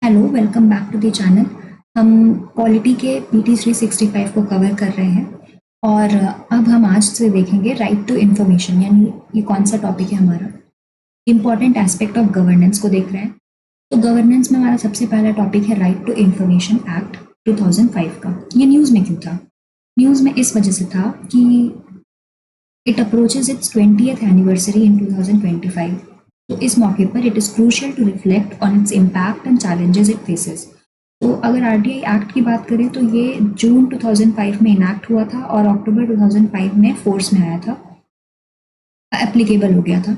Hello, welcome back to the channel. हम polity के PT 365 को कवर कर रहे हैं और अब हम आज से देखेंगे राइट टू इंफॉर्मेशन, यानी ये कौन सा टॉपिक है हमारा। इम्पॉर्टेंट एस्पेक्ट ऑफ गवर्नेंस को देख रहे हैं। तो गवर्नेंस में हमारा सबसे पहला टॉपिक है राइट टू इंफॉर्मेशन एक्ट 2005 का। ये न्यूज़ में क्यों था? न्यूज़ में इस वजह से था कि it approaches its 20th anniversary in 2025। तो इस मौके पर it is crucial to reflect on its impact and challenges it faces. तो अगर आरटीआई एक्ट की बात करें तो ये जून 2005 में इनैक्ट हुआ था और अक्टूबर 2005 में फोर्स में आया था, एप्लीकेबल हो गया था।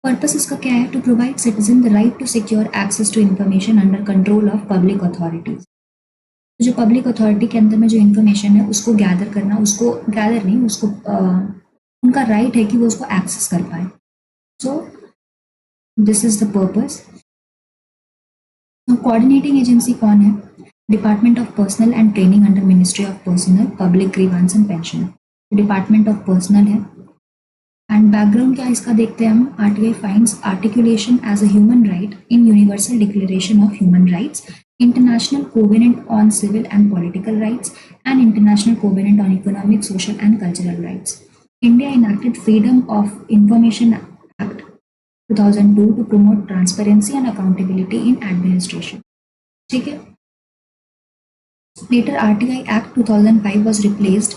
पर्पस इसका क्या है? To provide citizen the right to secure access to information under control of public authorities. जो पब्लिक अथॉरिटी के अंदर में जो इन्फॉर्मेशन है उसको गैदर करना, उसको गैदर नहीं, उसको उनका राइट है कि वो उसको एक्सेस कर पाए। So this is the purpose. Coordinating agency कौन है? Department of personnel and training under ministry of personnel, public grievance and pension. Department of personnel है। एंड बैकग्राउंड क्या इसका देखते हैं हम। RTI finds articulation as a human right in universal declaration of human rights, international covenant on civil and political rights and international covenant on economic, social and cultural rights. India enacted Freedom of Information Act 2002 to promote transparency and accountability in administration. ठीक है। Later RTI Act 2005 was replaced.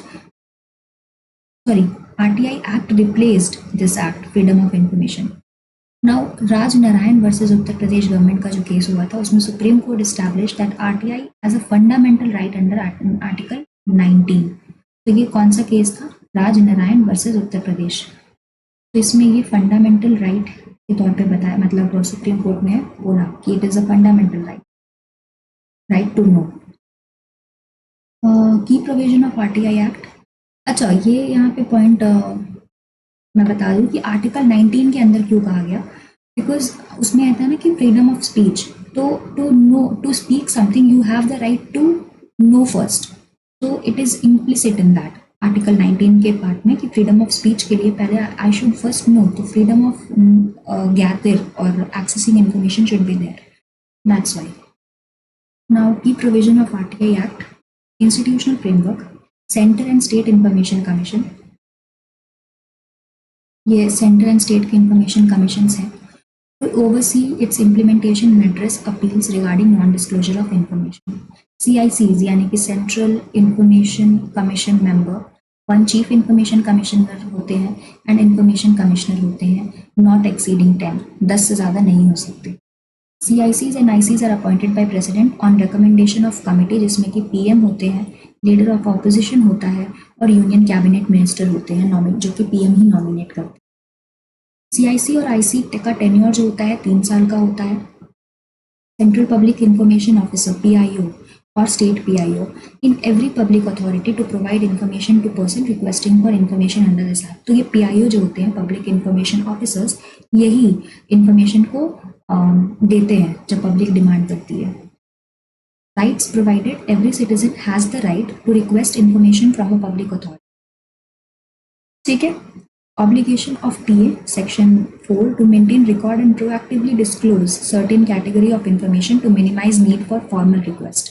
RTI Act replaced this act, Freedom of Information. Now Raj Narayan versus Uttar Pradesh government का जो case हुआ था उसमें supreme court established that RTI as a fundamental right under Article 19. तो ये कौन सा केस था? राज नारायण वर्सेस उत्तर प्रदेश। तो इसमें ये फंडामेंटल राइट के तौर पे बताया, मतलब सुप्रीम कोर्ट में बोला कि it is a fundamental right to know. की प्रोविजन ऑफ आरटीआई एक्ट। अच्छा, ये यहाँ पे पॉइंट मैं बता दूँ कि आर्टिकल 19 के अंदर क्यों कहा गया, बिकॉज उसमें आता है ना कि फ्रीडम ऑफ स्पीच। तो to know, to speak something you have the right to know first. तो it is implicit in that article 19 के पार्ट में कि फ्रीडम ऑफ स्पीच के लिए पहले आई शुड फर्स्ट नो, तो फ्रीडम ऑफ गैदर और accessing information should be there, that's why. Now की provision of RTI act. Institutional framework, centre and state information commission. ये सेंटर एंड स्टेट के information commission हैं। to oversee its implementation and address appeals regarding non-disclosure of information. CICs यानी कि Central Information Commission member, one chief information commissioner होते हैं and information commissioner होते हैं, not exceeding 10, 10 से ज़्यादा नहीं हो सकते। CICs and ICs are appointed by president on recommendation of committee, जिसमें कि PM होते हैं, लीडर ऑफ ऑपोजिशन होता है और यूनियन कैबिनेट मिनिस्टर होते हैं, जो कि PM ही नॉमिनेट करते हैं। CIC और IC का टेन्योर जो होता है 3 साल का होता है। Central public information officer PIO और state PIO in every public authority to provide information to person requesting for information under this act. तो ये PIO जो होते हैं, पब्लिक इंफॉर्मेशन ऑफिसर्स, यही इंफॉर्मेशन को देते हैं जब पब्लिक डिमांड करती है। Rights provided, every citizen has the right to request information from a public authority. ठीक है। Obligation of TA, Section 4, to maintain record and proactively disclose certain category of information to minimize need for formal request.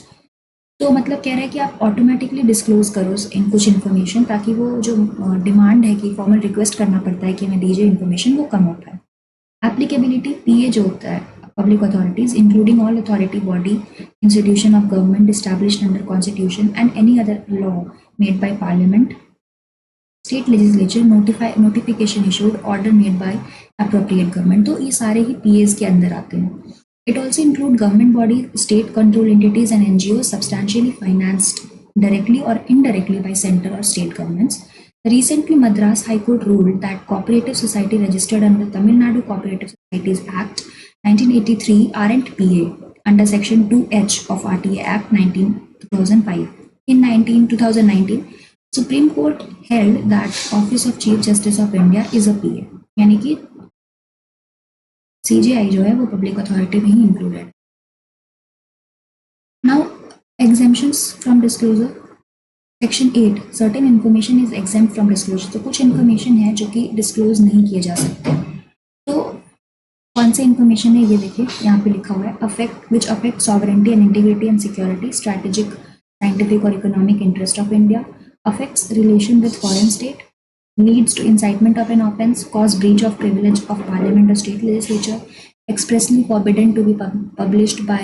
तो मतलब कह रहा है कि आप automatically disclose करो इन कुछ इन्फॉर्मेशन, ताकि वो जो डिमांड है कि फॉर्मल रिक्वेस्ट करना पड़ता है कि हमें दीजिए इन्फॉर्मेशन, वो कम हो पाए। एप्लीकेबिलिटी, PA जो होता है, public authorities including all authority body, institution of government established under constitution and any other law made by parliament, state legislature, notification issued, order made by appropriate government. तो ये सारे ही PAs के अंदर आते हैं। It also include government body, state control entities and NGOs substantially financed directly और indirectly bye centre और state governments. Recently, Madras High Court ruled that cooperative society registered under Tamil Nadu Cooperative Societies Act 1983 aren't PA under Section 2H of RTA Act 2005. In 2019, Supreme Court held that Office of Chief Justice of India is a PA, यानी कि CJI जो है वो public authority में ही included. Now exemptions from disclosure. Section 8, certain information is exempt from disclosure. तो कुछ information है जो कि डिस्क्लोज नहीं किए जा सकते। तो कौन से इन्फॉर्मेशन है ये देखिए, यहाँ पे लिखा हुआ है affect which affect sovereignty and integrity and security, strategic, scientific और economic interest of India, affects relation with foreign state, leads to incitement of an offence, cause breach of privilege of parliament or state legislature, expressly forbidden to be published by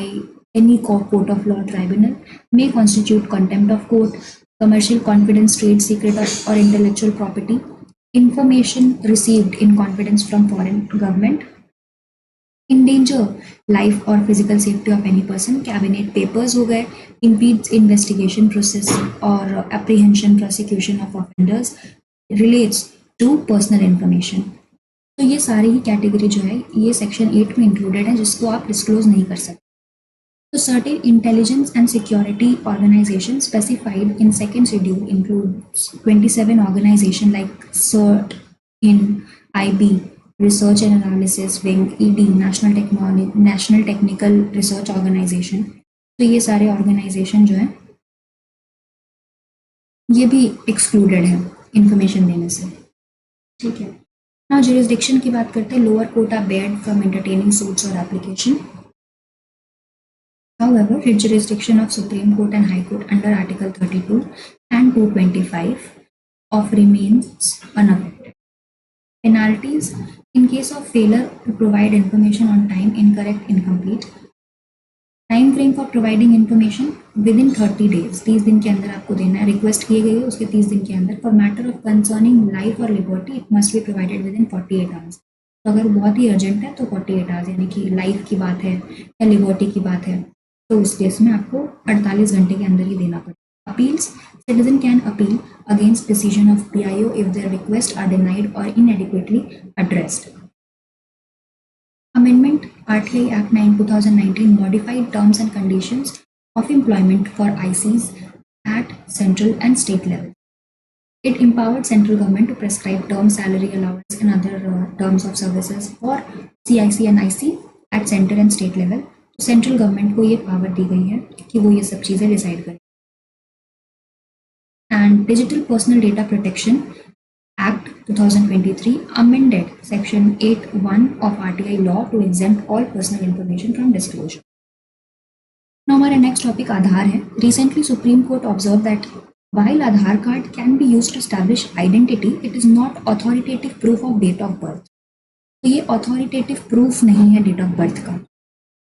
any court of law tribunal, may constitute contempt of court, commercial confidence, trade secret or intellectual property, information received in confidence from foreign government, endanger life or physical safety of any person, cabinet papers हो गए, impedes investigation process or apprehension prosecution of offenders, relates to personal information। तो ये सारी ही category जो है ये section 8 में included है, जिसको आप डिस्क्लोज नहीं कर सकते। तो certain intelligence and security organisation specified in second schedule includes 27 organisation like CERT in IB, research and analysis wing, ED, national technical research organisation. तो ये सारे ऑर्गेनाइजेशन जो है ये भी एक्सक्लूडेड है इंफॉर्मेशन देने से, ठीक है। हाँ, जुरिस्डिक्शन की बात करते हैं। Lower court are barred from entertaining suits और application. However, writ jurisdiction of Supreme Court and High Court under Article 32 and 225 of remains unaffected. Penalties in case of failure to provide information on time, incorrect, incomplete. Time frame for providing information with in 30 days, 30 दिन के अंदर आपको देना है। Request किए गए उसके 30 दिन के अंदर। For matter of concerning life और liberty it must be provided within 48 hours. तो अगर बहुत ही अर्जेंट है तो 48 आवर्स, यानी कि लाइफ की बात है या लिबर्टी की बात है तो उस केस में आपको 48 घंटे के अंदर ही देना पड़ेगा। Appeals, citizen can appeal against decision of PIO if their request are denied और inadequately addressed. Amendment RTI Act 9 2019 modified terms and conditions of employment for ICs at central and state level. It empowered central government to prescribe term, salary allowance and other terms of services for CIC and IC at center and state level. Central government को ये power दी गई है कि वो ये सब चीज़ें decide करें। And digital personal data protection Act 2023 amended Section 8(1) of RTI law to exempt all personal information from disclosure. Now, हमारा next topic आधार है। Recently, Supreme Court observed that while Aadhaar card can be used to establish identity, it is not authoritative proof of date of birth. तो ये authoritative proof नहीं है date of birth का।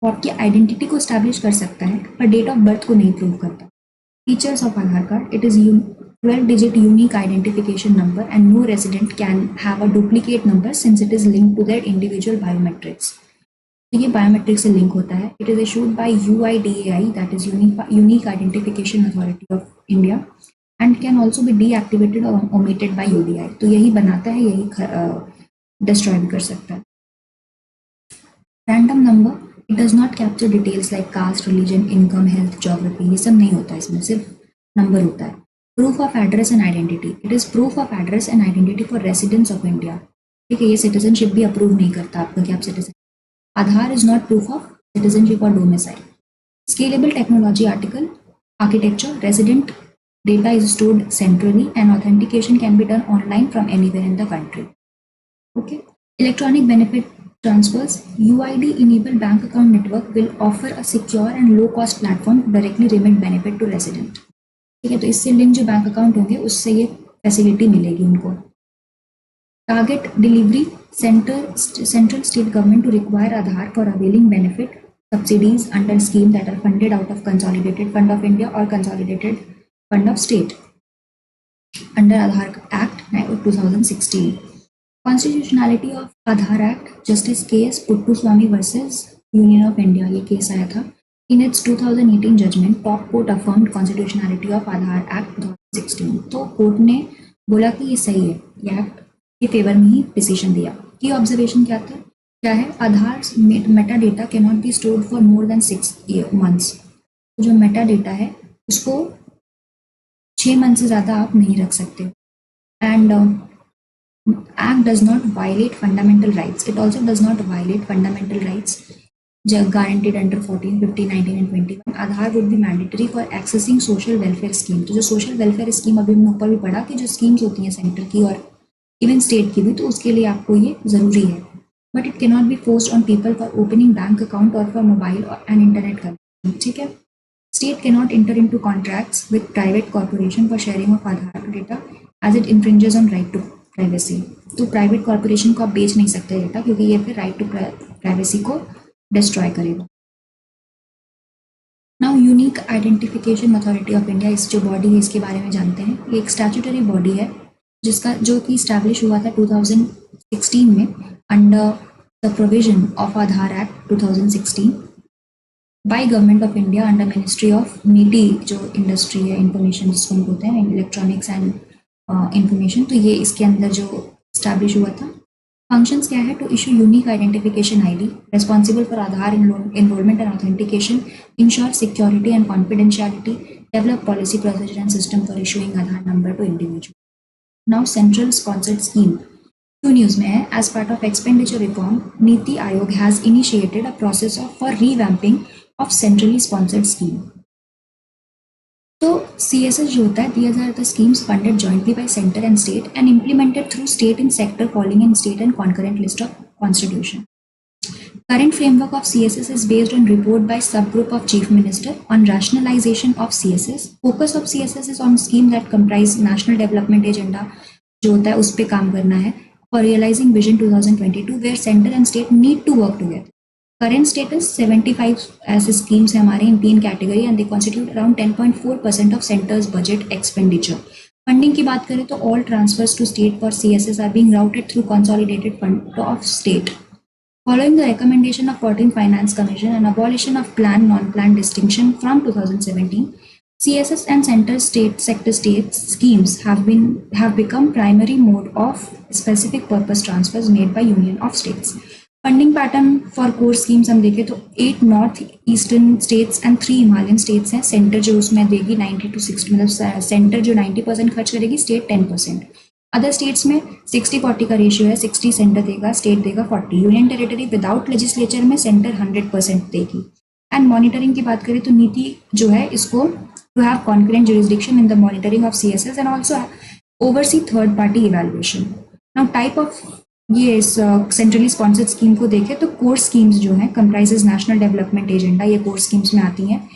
वो आपकी identity को establish कर सकता है पर date of birth को नहीं prove करता। Features of Aadhaar card: it is 12-digit unique identification number and no resident can have a duplicate number since it is linked to their individual biometrics. तो ये biometric से link होता है। It is issued by UIDAI, that is Unique Identification Authority of India, and can also be deactivated or omitted by UDI. तो यही बनाता है, यही डिस्ट्रॉय भी कर सकता है। Random number, it does not capture details like caste, religion, income, health, geography. ये सब नहीं होता है इसमें, सिर्फ नंबर होता है। Proof of address and identity. It is proof of address and identity for residents of India. ठीक है, ये सिटीजनशिप भी अप्रूव नहीं करता आपका कि आप citizen. Aadhaar is not proof of citizenship और domicile. Scalable technology architecture. Resident data is stored centrally and authentication can be done online from anywhere in the country. Okay. Electronic benefit transfers. UID enabled bank account network will offer a secure and low cost platform to directly remit benefit to resident. ठीक है, तो इससे link जो bank account होंगे उससे ये facility मिलेगी उनको। Target delivery, central state government to require Aadhaar for availing benefit subsidies under scheme that are funded out of consolidated fund of India और consolidated fund of state under Aadhaar act 2016। Constitutionality of Aadhaar act, justice KS Puttaswamy versus union of India, ये case आया था। In its 2018 judgment, top court affirmed constitutionality of Aadhaar Act 2016. तो court ने बोला कि ये सही है, ये एक्ट के फेवर में ही डिसीजन दिया। की ऑब्जर्वेशन क्या है? Aadhaar meta data can not be stored for more than 6 months। तो जो मेटा डेटा है उसको 6 मंथ से ज़्यादा आप नहीं रख सकते। And act does not violate fundamental rights. It also does not violate fundamental rights guaranteed under 14, 15, 19 and 21. Aadhaar would be mandatory for accessing social welfare scheme. तो जो social welfare scheme अभी हमने ऊपर भी पढ़ा कि जो स्कीम्स होती हैं सेंटर की और इवन स्टेट की भी, तो उसके लिए आपको ये ज़रूरी है। but it cannot be forced on people for opening bank account or for mobile and internet connection. ठीक है. State cannot enter into contracts with private corporation for sharing of Aadhaar data as it infringes on right to privacy. तो private corporation को आप बेच नहीं सकते data क्योंकि ये फिर right to privacy को destroy करेगा. Now unique identification authority of India, इस जो बॉडी है इसके बारे में जानते हैं. ये एक स्टैट्यूटरी बॉडी है जिसका जो कि इस्टेब्लिश हुआ था 2016 में under the provision of Aadhaar act 2016 by government of India under ministry of neat, जो इंडस्ट्री है इंफॉर्मेशन जिसको हम बोलते हैं इलेक्ट्रॉनिक्स एंड इंफॉर्मेशन. तो ये इसके अंदर जो इस्टेब्लिश हुआ था. फंक्शंस क्या है? To issue unique identification ID, responsible for Aadhaar enrolment and authentication, ensure security and confidentiality, develop policy procedure and system for issuing Aadhaar number to individual. Now central sponsored scheme टू न्यूज में है. As part of expenditure reform, NITI Aayog has initiated a process of for revamping of centrally sponsored scheme. तो CSS जो होता है, these are the schemes funded jointly by center and state and implemented through state and sector falling in state and concurrent list of constitution. Current framework of CSS is based on report by subgroup of chief minister on rationalization of CSS. Focus of CSS is on scheme that comprise national development agenda जो होता है उस पे काम करना है for realizing vision 2022 where center and state need to work together. Current status 75 ऐसे schemes हैं हमारे इन 3 category and they constitute around 10.4% of centre's budget expenditure. Funding की बात करें तो all transfers to state for CSS are being routed through consolidated fund of state. Following the recommendation of 14th Finance Commission and abolition of plan non-plan distinction from 2017, CSS and center state sector state schemes have become primary mode of specific purpose transfers made by Union of States. Funding pattern for core schemes हम देखें तो 8 north eastern states and 3 Himalayan states हैं. Centre जो उसमें देगी 90 to 60, मतलब centre जो 90% खर्च करेगी, स्टेट 10%. अदर स्टेट्स में 60-40 का रेशियो है. 60 सेंटर देगा, स्टेट देगा 40. यूनियन टेरिटरी विदाउट लेजिस्लेचर में सेंटर 100% देगी. एंड मॉनिटरिंग की बात करें तो नीति जो है इसको to have concurrent jurisdiction in the monitoring of CSS and also oversee third party evaluation. Now type of ये इस सेंट्रली स्पॉन्सर्ड स्कीम को देखें तो कोर स्कीम्स जो हैं कंप्राइजेज नेशनल डेवलपमेंट एजेंडा, ये कोर स्कीम्स में आती हैं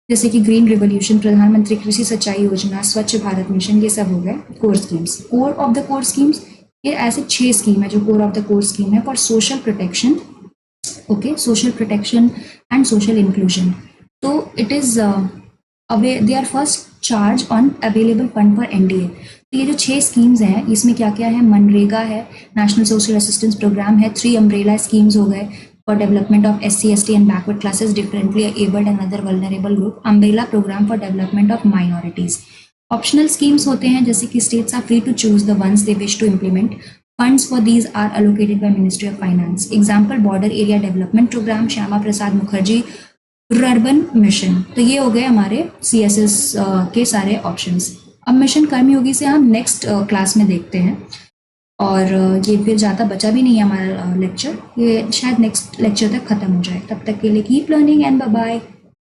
जैसे कि ग्रीन रिवोल्यूशन, प्रधानमंत्री कृषि सिंचाई योजना, स्वच्छ भारत मिशन, ये सब हो गए core schemes. Core of the core schemes, ये ऐसे 6 स्कीम है जो core of the core scheme है for social protection. Okay, social protection and social inclusion. तो it is they are first charge on available fund for NDA. तो ये जो 6 schemes हैं इसमें क्या क्या है? मनरेगा है, नेशनल सोशल असिस्टेंस प्रोग्राम है, 3 अम्ब्रेला स्कीम्स हो गए for development of SC ST and backward classes, differently abled and other vulnerable group, umbrella programme for development of minorities. Optional schemes होते हैं जैसे कि states are free to choose the ones they wish to implement. Funds for these are allocated by ministry of finance. Example border area development programme, Shyama Prasad Mukherjee urban mission. तो ये हो गए हमारे CSS के सारे ऑप्शंस. अब मिशन कर्मयोगी से हम नेक्स्ट क्लास में देखते हैं और ये फिर ज़्यादा बचा भी नहीं है हमारा लेक्चर, ये शायद नेक्स्ट लेक्चर तक ख़त्म हो जाए. तब तक के लिए keep learning and bye bye.